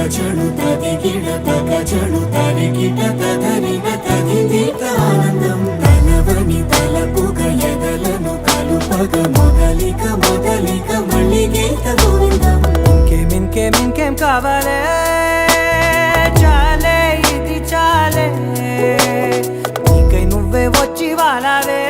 చడు తదిగిడ తగ చడు తరిగిట తదరిన తదిదీత ఆనందం తలవని తలపుగ ఎదలను కలుపగ మొదలిక మొదలిక మళ్ళీ గీత గోవిందం ఇంకేం కావాలే చాలే ఇది చాలే నీకై నువ్వే వచ్చి వాలావే